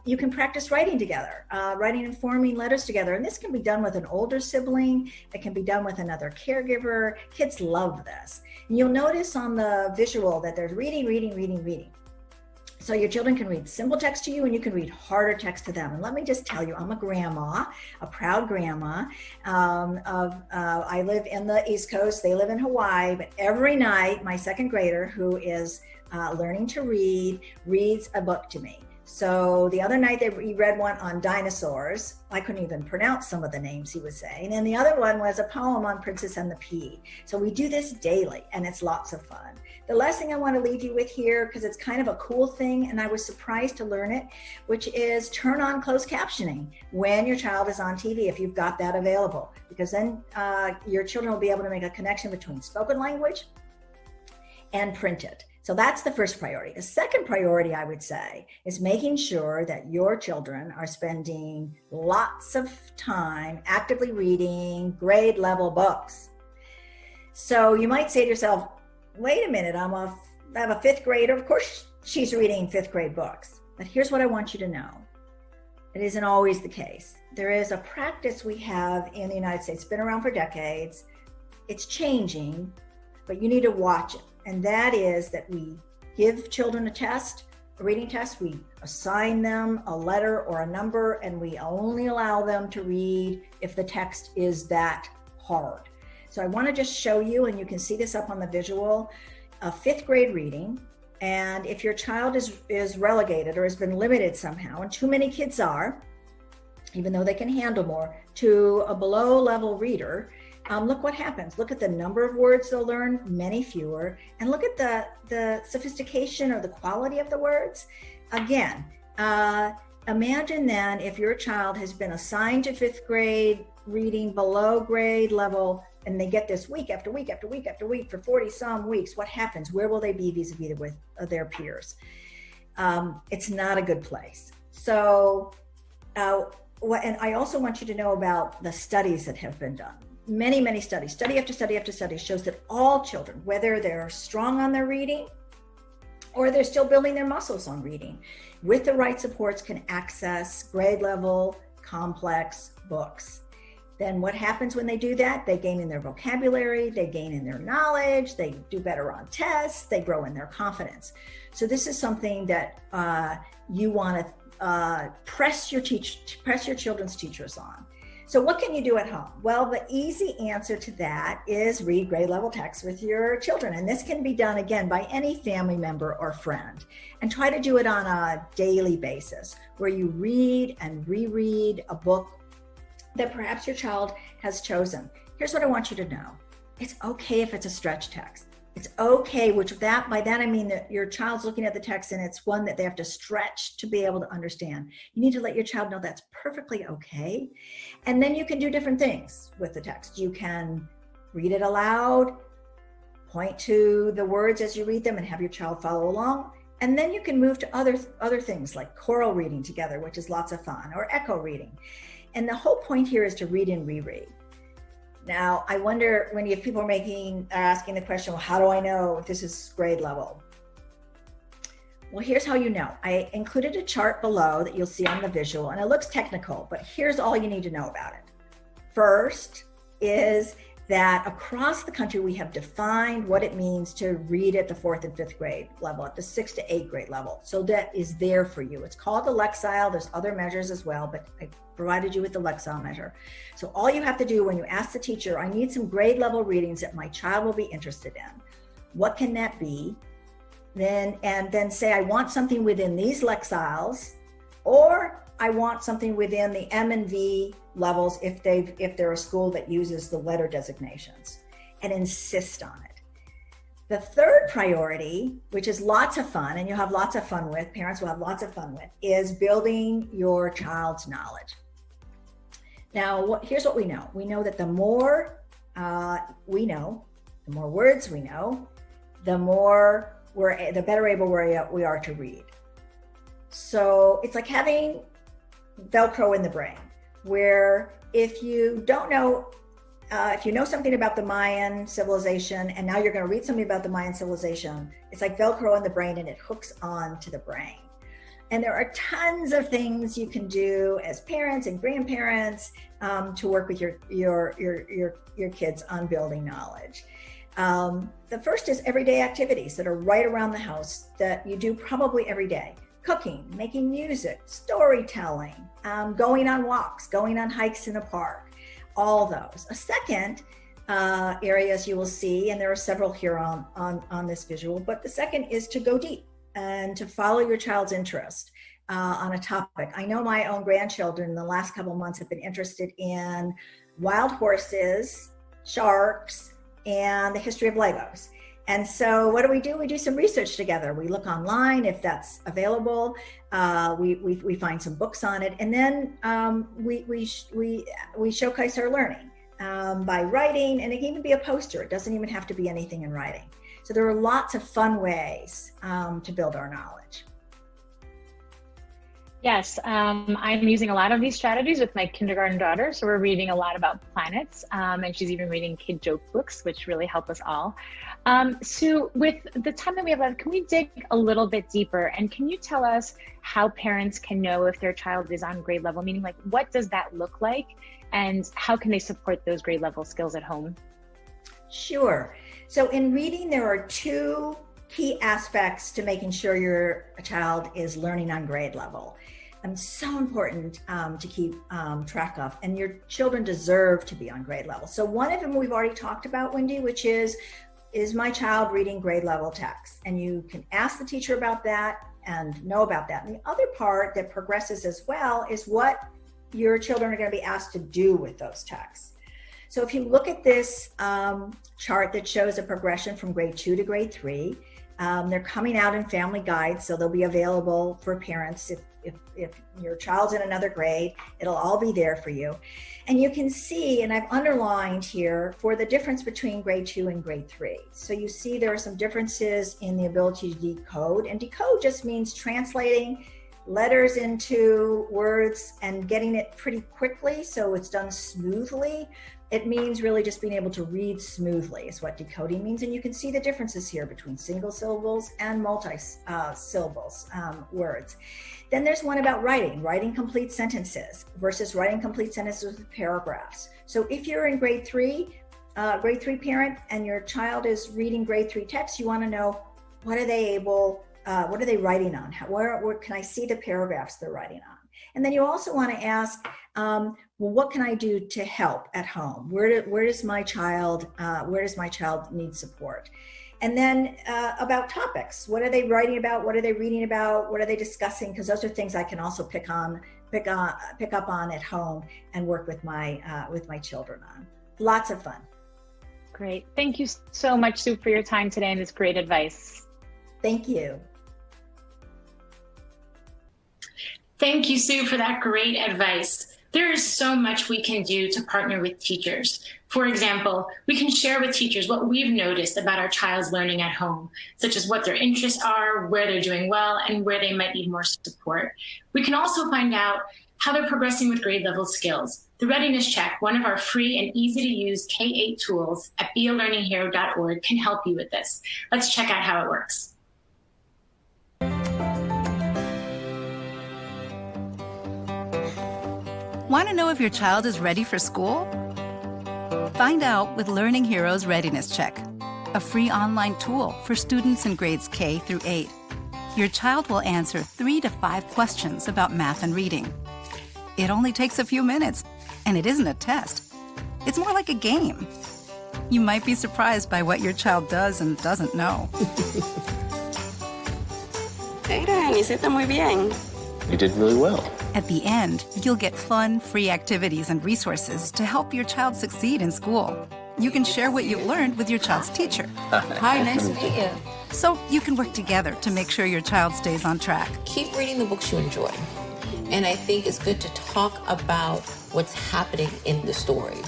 N: You can practice writing together, writing and forming letters together. And this can be done with an older sibling. It can be done with another caregiver. Kids love this. And you'll notice on the visual that there's reading, reading, reading, reading. So your children can read simple text to you and you can read harder text to them. And let me just tell you, I'm a grandma, a proud grandma. I live in the East Coast, they live in Hawaii, but every night my second grader, who is learning to read, reads a book to me. So the other night he read one on dinosaurs. I couldn't even pronounce some of the names he was saying. And the other one was a poem on Princess and the Pea. So we do this daily and it's lots of fun. The last thing I want to leave you with here, because it's kind of a cool thing and I was surprised to learn it, which is turn on closed captioning when your child is on TV, if you've got that available, because then your children will be able to make a connection between spoken language and printed. So that's the first priority. The second priority, I would say, is making sure that your children are spending lots of time actively reading grade level books. So you might say to yourself, wait a minute, I have a 5th grader. Of course, she's reading 5th grade books. But here's what I want you to know. It isn't always the case. There is a practice we have in the United States, it's been around for decades. It's changing, but you need to watch it. And that is that we give children a test, a reading test, we assign them a letter or a number, and we only allow them to read if the text is that hard. So I want to just show you, and you can see this up on the visual, a 5th grade reading. And if your child is relegated or has been limited somehow, and too many kids are, even though they can handle more, to a below level reader, look what happens. Look at the number of words they'll learn, many fewer, and look at the sophistication or the quality of the words. Again, imagine then if your child has been assigned to 5th grade reading below grade level, and they get this week after week after week after week for 40 some weeks, what happens? Where will they be vis-a-vis with their peers? It's not a good place. So, and I also want you to know about the studies that have been done. Many studies, study after study after study shows that all children, whether they're strong on their reading or they're still building their muscles on reading, with the right supports can access grade level, complex books. Then what happens when they do that? They gain in their vocabulary, they gain in their knowledge, they do better on tests, they grow in their confidence. So this is something that you want to press your children's teachers on. So what can you do at home? Well, the easy answer to that is read grade level text with your children. And this can be done, again, by any family member or friend. And try to do it on a daily basis, where you read and reread a book that perhaps your child has chosen. Here's what I want you to know. It's okay if it's a stretch text. It's okay, by that I mean that your child's looking at the text and it's one that they have to stretch to be able to understand. You need to let your child know that's perfectly okay. And then you can do different things with the text. You can read it aloud, point to the words as you read them and have your child follow along. And then you can move to other things like choral reading together, which is lots of fun, or echo reading. And the whole point here is to read and reread. Now, I wonder if people are asking the question, well, how do I know if this is grade level? Well, here's how you know. I included a chart below that you'll see on the visual, and it looks technical, but here's all you need to know about it. First, is that across the country, we have defined what it means to read at the 4th and 5th grade level, at the 6th to 8th grade level. So that is there for you. It's called the Lexile. There's other measures as well, but I provided you with the Lexile measure. So all you have to do when you ask the teacher, I need some grade level readings that my child will be interested in. What can that be? Then say, I want something within these Lexiles, or I want something within the M and V levels if they're a school that uses the letter designations, and insist on it. The third priority, which is lots of fun, and you'll have lots of fun with, parents will have lots of fun with, is building your child's knowledge. Now, here's what we know. We know that the more we know, the more words we know, the better able we are to read. So it's like having Velcro in the brain, where if you don't know, if you know something about the Mayan civilization and now you're going to read something about the Mayan civilization, it's like Velcro in the brain and it hooks on to the brain. And there are tons of things you can do as parents and grandparents to work with your kids on building knowledge. The first is everyday activities that are right around the house that you do probably every day. Cooking, making music, storytelling, going on walks, going on hikes in a park, all those. A second areas you will see, and there are several here on this visual, but the second is to go deep and to follow your child's interest on a topic. I know my own grandchildren in the last couple of months have been interested in wild horses, sharks, and the history of Legos. And so what do? We do some research together. We look online if that's available. We find some books on it, and then we showcase our learning by writing, and it can even be a poster. It doesn't even have to be anything in writing. So there are lots of fun ways to build our knowledge.
M: Yes, I'm using a lot of these strategies with my kindergarten daughter. So we're reading a lot about planets, and she's even reading kid joke books, which really help us all. Sue, with the time that we have left, can we dig a little bit deeper? And can you tell us how parents can know if their child is on grade level? Meaning, like, what does that look like? And how can they support those grade level skills at home?
N: Sure. So in reading, there are two key aspects to making sure your child is learning on grade level. And so important to keep track of, and your children deserve to be on grade level. So one of them we've already talked about, Wendy, which is my child reading grade level text? And you can ask the teacher about that and know about that. And the other part that progresses as well is what your children are going to be asked to do with those texts. So if you look at this chart that shows a progression from grade 2 to grade 3, they're coming out in family guides, so they'll be available for parents if your child's in another grade. It'll all be there for you. And you can see, and I've underlined here, for the difference between grade 2 and grade 3. So you see there are some differences in the ability to decode, and decode just means translating letters into words and getting it pretty quickly so it's done smoothly. It means really just being able to read smoothly is what decoding means. And you can see the differences here between single syllables and multi-syllables words. Then there's one about writing complete sentences versus writing complete sentences with paragraphs. So if you're in grade 3 parent, and your child is reading grade 3 text, you want to know, what are they writing on? Where can I see the paragraphs they're writing on? And then you also want to ask, well, what can I do to help at home? Where does my child need support? And then about topics. What are they writing about? What are they reading about? What are they discussing? Because those are things I can also pick up on at home and work with my children on. Lots of fun.
M: Great. Thank you so much, Sue, for your time today and this great advice.
N: Thank you.
L: Thank you, Sue, for that great advice. There is so much we can do to partner with teachers. For example, we can share with teachers what we've noticed about our child's learning at home, such as what their interests are, where they're doing well, and where they might need more support. We can also find out how they're progressing with grade level skills. The Readiness Check, one of our free and easy to use K-8 tools at bealearninghero.org, can help you with this. Let's check out how it works.
O: Want to know if your child is ready for school? Find out with Learning Heroes Readiness Check, a free online tool for students in grades K through 8. Your child will answer 3 to 5 questions about math and reading. It only takes a few minutes, and it isn't a test. It's more like a game. You might be surprised by what your child does and doesn't know.
P: Aiden, hiciste muy bien.
Q: You did really well.
O: At the end, you'll get fun, free activities and resources to help your child succeed in school. You can share what you've learned with your child's teacher.
P: Hi, nice to meet you.
O: So you can work together to make sure your child stays on track.
P: Keep reading the books you enjoy. And I think it's good to talk about what's happening in the story.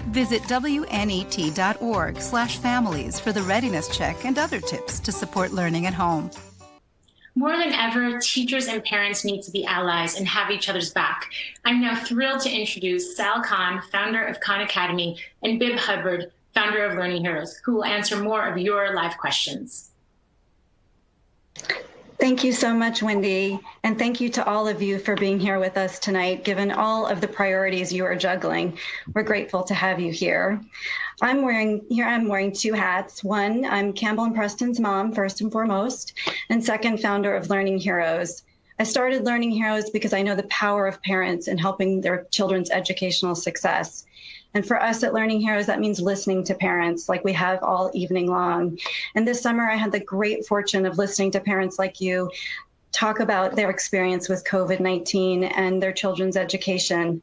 O: Visit WNET.org/families for the readiness check and other tips to support learning at home.
L: More than ever, teachers and parents need to be allies and have each other's back. I'm now thrilled to introduce Sal Khan, founder of Khan Academy, and Bib Hubbard, founder of Learning Heroes, who will answer more of your live questions.
R: Thank you so much, Wendy. And thank you to all of you for being here with us tonight, given all of the priorities you are juggling. We're grateful to have you here. I'm wearing 2 hats. One, I'm Campbell and Preston's mom, first and foremost, and second, founder of Learning Heroes. I started Learning Heroes because I know the power of parents in helping their children's educational success. And for us at Learning Heroes, that means listening to parents like we have all evening long. And this summer, I had the great fortune of listening to parents like you talk about their experience with COVID-19 and their children's education.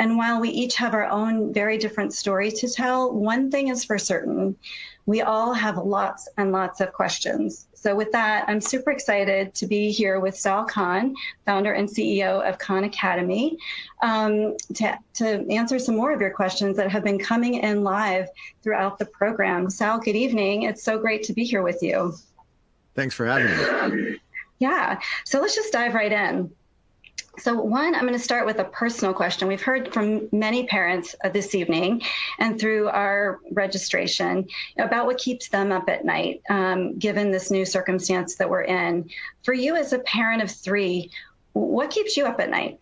R: And while we each have our own very different story to tell, one thing is for certain, we all have lots and lots of questions. So with that, I'm super excited to be here with Sal Khan, founder and CEO of Khan Academy, to answer some more of your questions that have been coming in live throughout the program. Sal, good evening. It's so great to be here with you.
S: Thanks for having me.
R: Yeah, so let's just dive right in. So one, I'm going to start with a personal question. We've heard from many parents this evening and through our registration about what keeps them up at night, given this new circumstance that we're in. For you as a parent of 3, what keeps you up at night?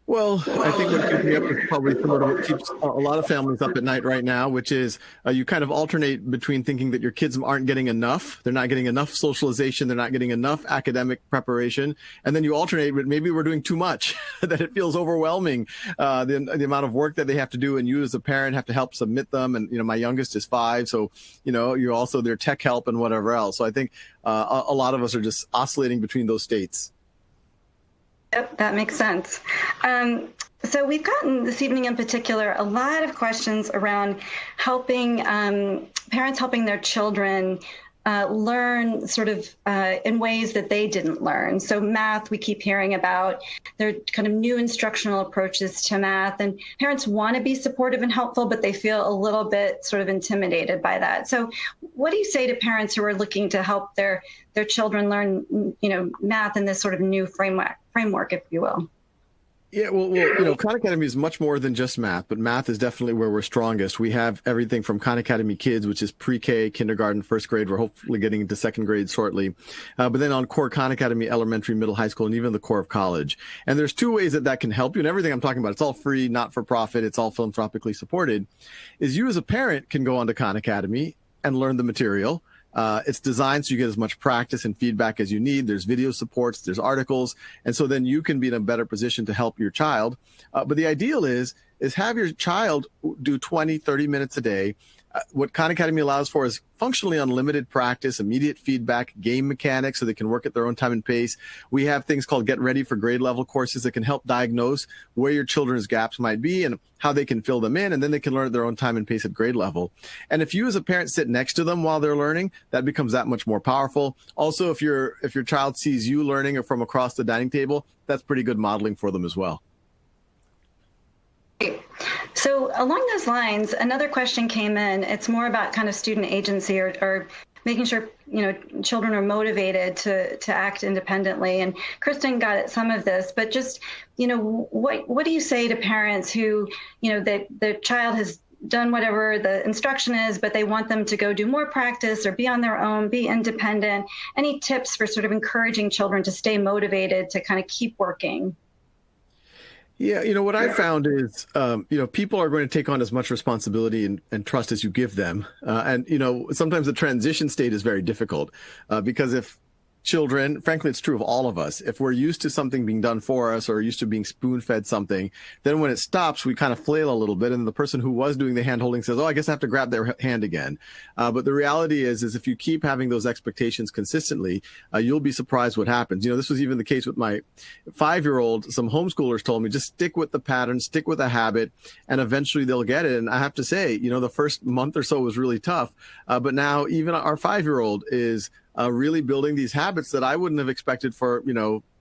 S: Well, I think what keeps me up is probably similar to what keeps a lot of families up at night right now, which is you kind of alternate between thinking that your kids aren't getting enough. They're not getting enough socialization. They're not getting enough academic preparation. And then you alternate with maybe we're doing too much, that it feels overwhelming, the amount of work that they have to do. And you as a parent have to help submit them. And, my youngest is 5. So, you're also their tech help and whatever else. So I think a lot of us are just oscillating between those states.
R: Yep, that makes sense. So we've gotten this evening in particular a lot of questions around helping parents helping their children learn sort of in ways that they didn't learn. So math, we keep hearing about. There are kind of new instructional approaches to math, and parents want to be supportive and helpful, but they feel a little bit sort of intimidated by that. So what do you say to parents who are looking to help their children learn, math in this sort of new framework, if you will?
S: Yeah, well, Khan Academy is much more than just math, but math is definitely where we're strongest. We have everything from Khan Academy Kids, which is pre-K, kindergarten, first grade. We're hopefully getting into second grade shortly. But then on core Khan Academy, elementary, middle, high school, and even the core of college. And there's 2 ways that can help you. And everything I'm talking about, it's all free, not for profit. It's all philanthropically supported. Is you as a parent can go onto Khan Academy and learn the material. It's designed so you get as much practice and feedback as you need. There's video supports, there's articles. And so then you can be in a better position to help your child. But the ideal is have your child do 20, 30 minutes a day. What Khan Academy allows for is functionally unlimited practice, immediate feedback, game mechanics so they can work at their own time and pace. We have things called Get Ready for Grade Level courses that can help diagnose where your children's gaps might be and how they can fill them in, and then they can learn at their own time and pace at grade level. And if you as a parent sit next to them while they're learning, that becomes that much more powerful. Also, if your child sees you learning from across the dining table, that's pretty good modeling for them as well.
R: So along those lines, another question came in. It's more about kind of student agency or making sure, children are motivated to act independently. And Kristen got at some of this, but just, what do you say to parents who, that the child has done whatever the instruction is, but they want them to go do more practice or be on their own, be independent? Any tips for sort of encouraging children to stay motivated to kind of keep working?
S: Yeah, what I found is, people are going to take on as much responsibility and trust as you give them. And sometimes the transition state is very difficult because if children, frankly, it's true of all of us. If we're used to something being done for us or used to being spoon-fed something, then when it stops, we kind of flail a little bit. And the person who was doing the hand-holding says, oh, I guess I have to grab their hand again. But the reality is if you keep having those expectations consistently, you'll be surprised what happens. This was even the case with my 5-year-old. Some homeschoolers told me, just stick with the pattern, stick with a habit, and eventually they'll get it. And I have to say, the first month or so was really tough. But now even our 5-year-old is really building these habits that I wouldn't have expected for,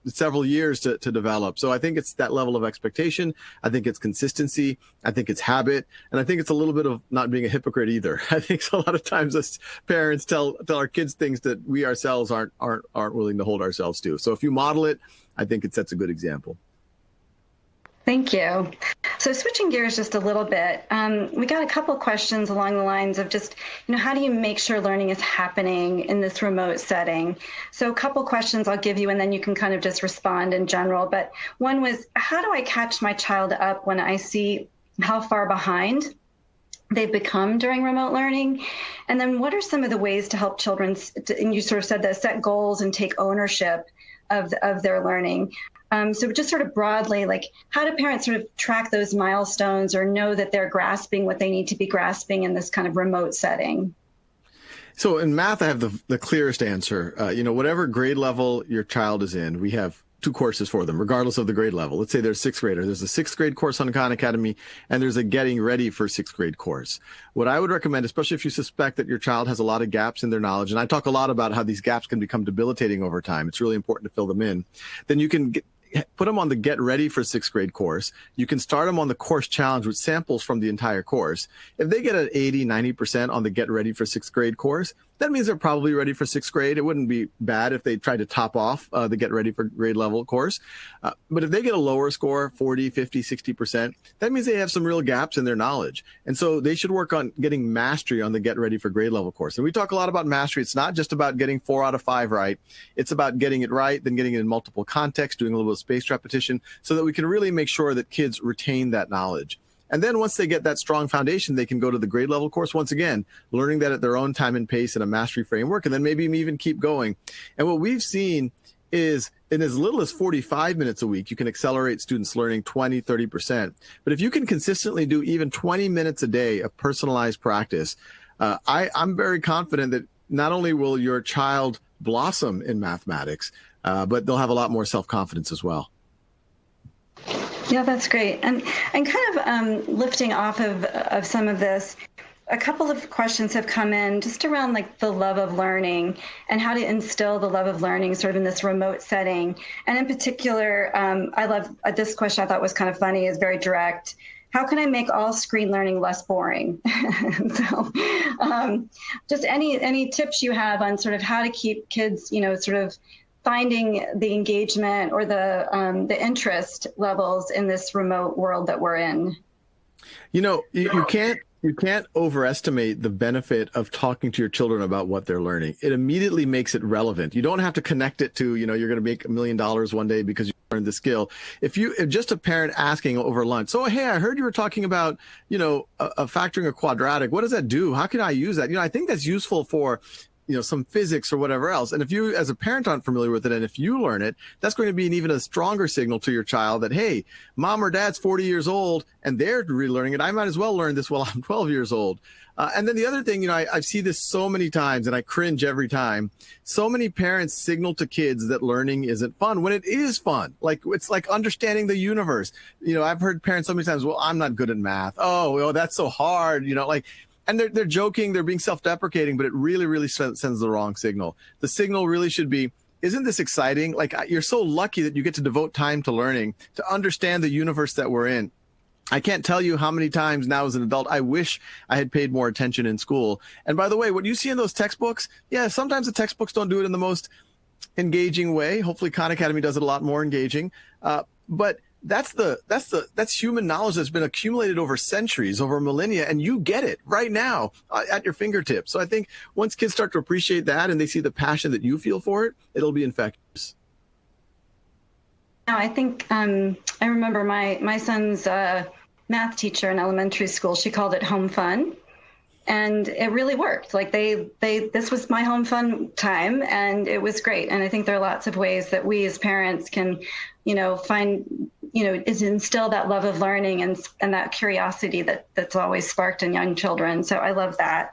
S: several years to develop. So I think it's that level of expectation. I think it's consistency. I think it's habit. And I think it's a little bit of not being a hypocrite either. I think a lot of times us parents tell our kids things that we ourselves aren't willing to hold ourselves to. So if you model it, I think it sets a good example.
R: Thank you. So switching gears just a little bit, we got a couple questions along the lines of just, how do you make sure learning is happening in this remote setting? So a couple questions I'll give you, and then you can kind of just respond in general. But one was, how do I catch my child up when I see how far behind they've become during remote learning? And then what are some of the ways to help children, and you sort of said that, set goals and take ownership of their learning? So just sort of broadly, how do parents sort of track those milestones or know that they're grasping what they need to be grasping in this kind of remote setting?
S: So in math, I have the clearest answer. Whatever grade level your child is in, we have 2 courses for them, regardless of the grade level. Let's say they're 6th grader. There's a 6th grade course on Khan Academy, and there's a getting ready for 6th grade course. What I would recommend, especially if you suspect that your child has a lot of gaps in their knowledge, and I talk a lot about how these gaps can become debilitating over time. It's really important to fill them in. Then you can put them on the Get Ready for 6th grade course. You can start them on the course challenge with samples from the entire course. If they get an 80, 90% on the Get Ready for 6th grade course, that means they're probably ready for 6th grade. It wouldn't be bad if they tried to top off the Get Ready for grade level course. But if they get a lower score, 40, 50, 60%, that means they have some real gaps in their knowledge. And so they should work on getting mastery on the Get Ready for grade level course. And we talk a lot about mastery. It's not just about getting 4 out of 5 right. It's about getting it right, then getting it in multiple contexts, doing a little bit of spaced repetition so that we can really make sure that kids retain that knowledge. And then once they get that strong foundation, they can go to the grade level course, once again, learning that at their own time and pace in a mastery framework, and then maybe even keep going. And what we've seen is in as little as 45 minutes a week, you can accelerate students' learning 20, 30%. But if you can consistently do even 20 minutes a day of personalized practice, I'm very confident that not only will your child blossom in mathematics, but they'll have a lot more self-confidence as well.
R: Yeah, that's great. And kind of lifting off of some of this, a couple of questions have come in just around the love of learning and how to instill the love of learning sort of in this remote setting. And in particular, I love this question I thought was kind of funny, is very direct. How can I make all screen learning less boring? So just any tips you have on sort of how to keep kids, sort of finding the engagement or the interest levels in this remote world that we're in?
S: You can't overestimate the benefit of talking to your children about what they're learning. It immediately makes it relevant. You don't have to connect it to, you're going to make $1 million one day because you learned the skill. If just a parent asking over lunch, so, hey, I heard you were talking about, factoring a quadratic. What does that do? How can I use that? I think that's useful for some physics or whatever else. And if you as a parent aren't familiar with it, and if you learn it, that's going to be an even a stronger signal to your child that, hey, mom or dad's 40 years old and they're relearning it. I might as well learn this while I'm 12 years old. And then the other thing, I see this so many times and I cringe every time. So many parents signal to kids that learning isn't fun when it is fun. It's like understanding the universe. I've heard parents so many times, well, I'm not good at math. Oh, that's so hard. And they're joking, they're being self-deprecating, but it really, really sends the wrong signal. The signal really should be, isn't this exciting? You're so lucky that you get to devote time to learning, to understand the universe that we're in. I can't tell you how many times now as an adult, I wish I had paid more attention in school. And by the way, what you see in those textbooks, yeah, sometimes the textbooks don't do it in the most engaging way. Hopefully Khan Academy does it a lot more engaging. But that's human knowledge that's been accumulated over centuries, over millennia, and you get it right now at your fingertips. So I think once kids start to appreciate that and they see the passion that you feel for it, it'll be infectious.
R: I think I remember my son's math teacher in elementary school. She called it home fun, and it really worked. Like this was my home fun time, and it was great. And I think there are lots of ways that we as parents can, find, is instill that love of learning and that curiosity that's always sparked in young children. So I love that.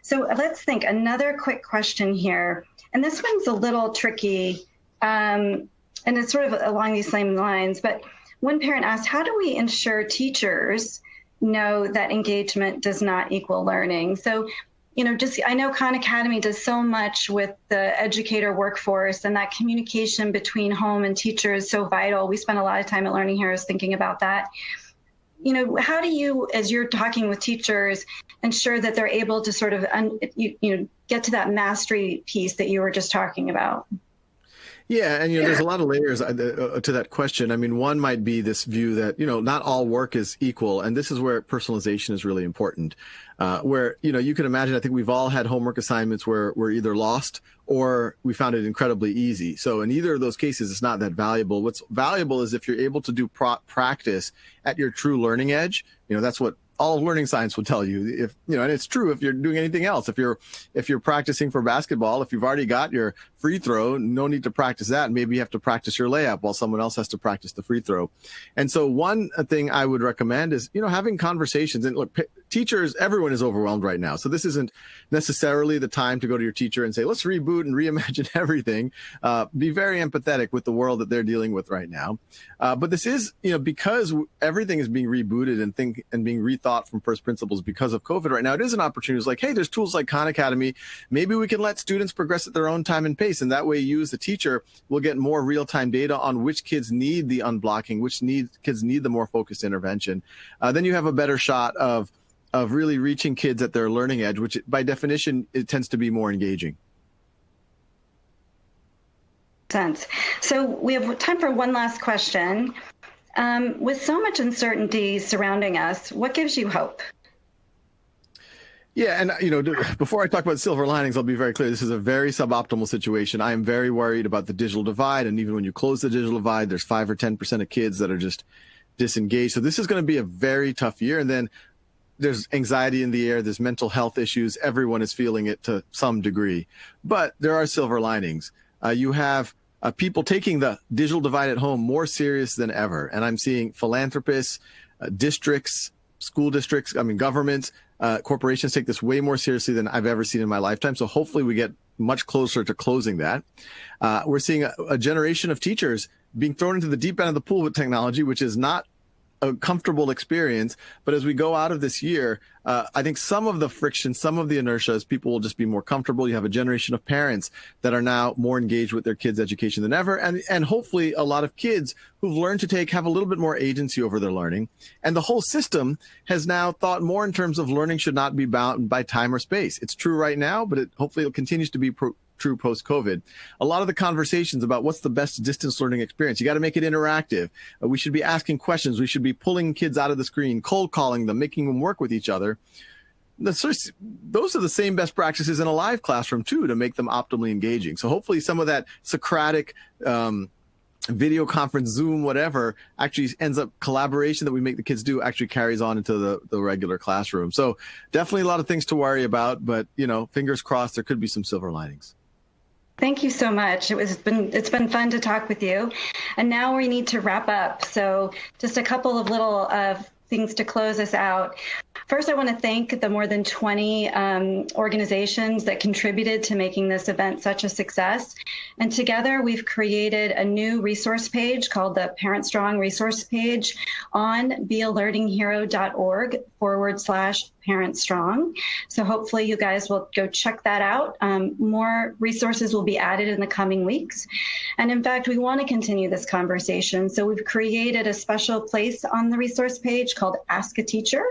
R: So let's think. Another quick question here, and this one's a little tricky. And it's sort of along these same lines, but one parent asked, how do we ensure teachers know that engagement does not equal learning? So, I know Khan Academy does so much with the educator workforce, and that communication between home and teacher is so vital. We spend a lot of time at Learning Heroes thinking about that. How do you, as you're talking with teachers, ensure that they're able to sort of, get to that mastery piece that you were just talking about?
S: Yeah, and there's a lot of layers to that question. I mean, one might be this view that not all work is equal, and this is where personalization is really important. Where you can imagine, I think we've all had homework assignments where we're either lost or we found it incredibly easy. So in either of those cases, it's not that valuable. What's valuable is if you're able to do practice at your true learning edge. That's what all learning science will tell you. If and it's true if you're doing anything else. If you're practicing for basketball, if you've already got your free throw, no need to practice that. Maybe you have to practice your layup while someone else has to practice the free throw. And so one thing I would recommend is having conversations. And look, teachers, everyone is overwhelmed right now. So this isn't necessarily the time to go to your teacher and say, let's reboot and reimagine everything. Be very empathetic with the world that they're dealing with right now. But this is, because everything is being rebooted and being rethought from first principles because of COVID right now, it is an opportunity. It's like, hey, there's tools like Khan Academy. Maybe we can let students progress at their own time and pace. And that way you as the teacher will get more real-time data on which kids need the unblocking, which kids need the more focused intervention. Then you have a better shot of really reaching kids at their learning edge, which by definition, it tends to be more engaging.
R: Sense. So we have time for one last question. With so much uncertainty surrounding us, what gives you hope?
S: Yeah, and before I talk about silver linings, I'll be very clear. This is a very suboptimal situation. I am very worried about the digital divide, and even when you close the digital divide, there's 5 or 10% of kids that are just disengaged. So this is going to be a very tough year. And then there's anxiety in the air. There's mental health issues. Everyone is feeling it to some degree. But there are silver linings. You have people taking the digital divide at home more serious than ever. And I'm seeing philanthropists, districts, school districts, governments, corporations take this way more seriously than I've ever seen in my lifetime. So hopefully we get much closer to closing that. We're seeing a generation of teachers being thrown into the deep end of the pool with technology, which is not a comfortable experience. But as we go out of this year, I think some of the friction, some of the inertia is people will just be more comfortable. You have a generation of parents that are now more engaged with their kids' education than ever. And hopefully a lot of kids who've learned to have a little bit more agency over their learning. And the whole system has now thought more in terms of learning should not be bound by time or space. It's true right now, but hopefully it continues to be true post-COVID. A lot of the conversations about what's the best distance learning experience, you got to make it interactive. We should be asking questions. We should be pulling kids out of the screen, cold calling them, making them work with each other. Those are the same best practices in a live classroom too, to make them optimally engaging. So hopefully some of that Socratic video conference, Zoom, whatever, actually ends up collaboration that we make the kids do actually carries on into the regular classroom. So definitely a lot of things to worry about, but fingers crossed there could be some silver linings.
R: Thank you so much. It's been fun to talk with you. And now we need to wrap up. So just a couple of little things to close us out. First, I want to thank the more than 20 organizations that contributed to making this event such a success. And together we've created a new resource page called the Parent Strong resource page on bealearninghero.org/Parent Strong. So hopefully you guys will go check that out. More resources will be added in the coming weeks. And in fact, we want to continue this conversation. So we've created a special place on the resource page called Ask a Teacher.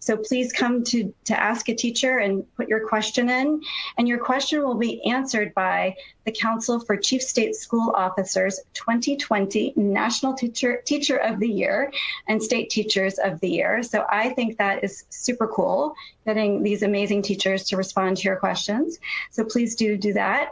R: So please come to Ask a Teacher and put your question in. And your question will be answered by the Council for Chief State School Officers 2020 National Teacher of the Year and State Teachers of the Year. So I think that is super cool, getting these amazing teachers to respond to your questions. So please do that.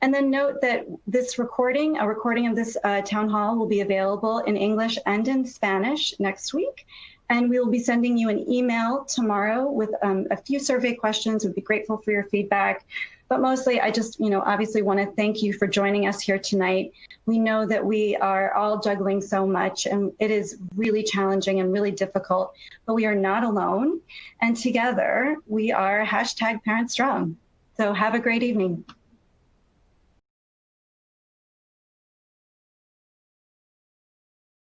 R: And then note that this recording, a recording of this town hall, will be available in English and in Spanish next week. And we will be sending you an email tomorrow with a few survey questions. We'd be grateful for your feedback. But mostly, I just, obviously want to thank you for joining us here tonight. We know that we are all juggling so much, and it is really challenging and really difficult, but we are not alone. And together, we are #ParentStrong. So have a great evening.